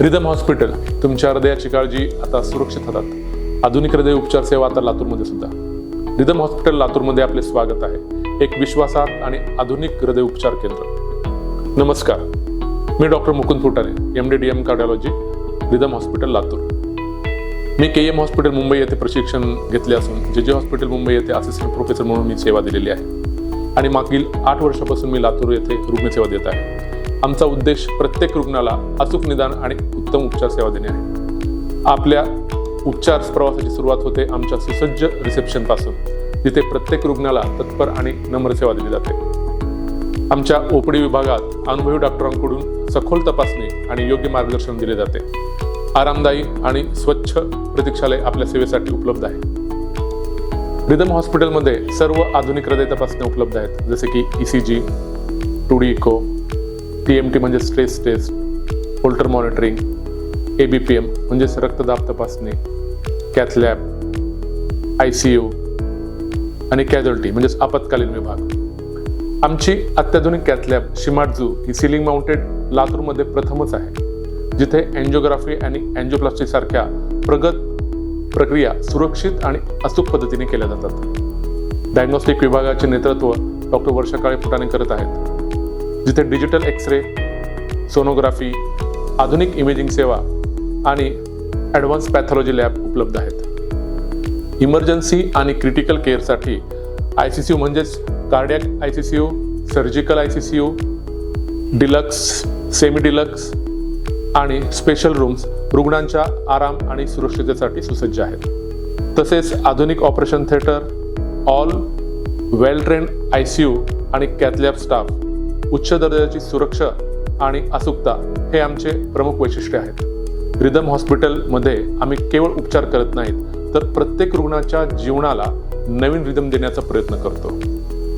Rhythm hospital, तुमच्या हृदयाची काळजी आता सुरक्षित हातात. आधुनिक हृदय उपचार सेवा आता लातूरमध्ये सुद्धा. रिदम हॉस्पिटल लातूरमध्ये आपले स्वागत आहे. एक विश्वासार्ह आणि आधुनिक हृदय उपचार केंद्र. नमस्कार, मी doctor Mukund Futane, MD/DM cardiology, rhythm hospital Latur. मी KM हॉस्पिटल मुंबई येथे प्रशिक्षण घेतले असून JJ हॉस्पिटल मुंबई येथे असिस्टंट प्रोफेसर म्हणून मी सेवा दिलेली आहे आणि मागील 8 वर्षापासून मी लातूर येथे रुग्णसेवा देत आहे. आमचा उद्देश प्रत्येक रुग्णाला अचूक निदान आणि उत्तम उपचार सेवा देणे आहे. आपल्या उपचार प्रवासाची सुरुवात होते आमच्या सुसज्ज रिसेप्शन पासून, जिथे प्रत्येक रुग्णाला तत्पर आणि नम्र सेवा दिली जाते. आमच्या OPD विभागात अनुभवी डॉक्टरांकडून सखोल तपासणी आणि योग्य मार्गदर्शन दिले जाते. आरामदायी आणि स्वच्छ प्रतीक्षालय आपल्या सेवेसाठी उपलब्ध आहे. रिदम हॉस्पिटलमध्ये सर्व आधुनिक हृदय तपासण्या उपलब्ध आहेत, जसे की ECG, 2D इको, TMT म्हणजे stress test, Holter monitoring, ABPM म्हणजे रक्तदाब तपासणी, कॅथ लॅब, ICU आणि कॅज्युअल्टी म्हणजे आपत्कालीन विभाग. आमची अत्याधुनिक कॅथ लॅब शिमाटजू ही सिलिंग माउंटेड लातूरमध्ये प्रथमच आहे, जिथे एन्जिओग्राफी आणि एन्जिओप्लास्टी सारख्या प्रगत प्रक्रिया सुरक्षित आणि अचूक पद्धतीने केल्या जातात. डायग्नोस्टिक विभागाचे नेतृत्व डॉक्टर वर्षा काळे फुटाणे करत आहेत, जिथे डिजिटल एक्सरे, सोनोग्राफी, आधुनिक इमेजिंग सेवा आणि ॲडव्हान्स पॅथॉलॉजी लॅब उपलब्ध आहेत. इमर्जन्सी आणि क्रिटिकल केअरसाठी ICCU म्हणजेच cardiac ICCU, surgical ICCU, deluxe, semi deluxe आणि स्पेशल रूम्स रुग्णांच्या आराम आणि सुरक्षिततेसाठी सुसज्ज आहेत. तसेच आधुनिक ऑपरेशन थिएटर, ऑल वेल ट्रेन्ड ICU आणि कॅथ लॅब स्टाफ, उच्च दर्जाची सुरक्षा आणि अचूकता हे आमचे प्रमुख वैशिष्ट्य आहेत. रिदम हॉस्पिटलमध्ये आम्ही केवळ उपचार करत नाहीत, तर प्रत्येक रुग्णाच्या जीवनाला नवीन रिदम देण्याचा प्रयत्न करतो.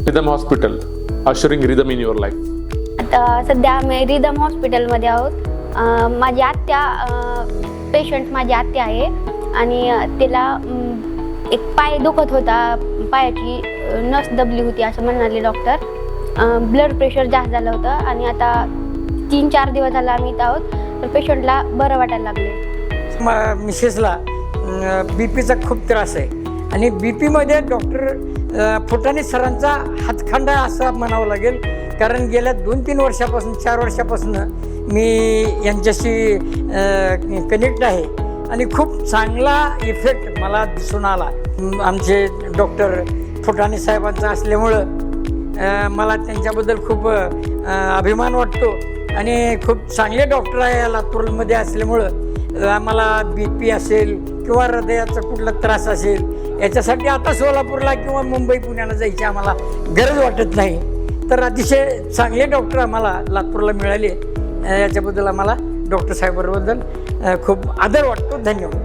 Rhythm hospital, ushering rhythm in your life. आता सध्या आम्ही रिदम हॉस्पिटलमध्ये आहोत. माझी आत्या पेशंट माझी आत्या आहे आणि तिला एक पाय दुखत होता, पायाची नस दबली होती असं म्हणाले डॉक्टर. ब्लड प्रेशर जास्त झालं होतं आणि आता 3-4 दिवस झाला आम्ही इथं आहोत, तर पेशंटला बरं वाटायला लागले. मिसेसला BPचा खूप त्रास आहे आणि BPमध्ये डॉक्टर फुटाणे सरांचा हातखंडा असं म्हणावं लागेल, कारण गेल्या 2-3 वर्षापासून 4 वर्षापासून मी यांच्याशी कनेक्ट आहे आणि खूप चांगला इफेक्ट मला दिसून आला. आमचे डॉक्टर फुटाणे साहेबांचा असल्यामुळं मला त्यांच्याबद्दल खूप अभिमान वाटतो आणि खूप चांगले डॉक्टर आहे लातूरमध्ये असल्यामुळं आम्हाला BP असेल किंवा हृदयाचा कुठला त्रास असेल याच्यासाठी आता सोलापूरला किंवा मुंबई पुण्याला जायची आम्हाला गरज वाटत नाही. तर अतिशय चांगले डॉक्टर आम्हाला लातूरला मिळाले, याच्याबद्दल आम्हाला डॉक्टर साहेबांबद्दल खूप आदर वाटतो. धन्यवाद.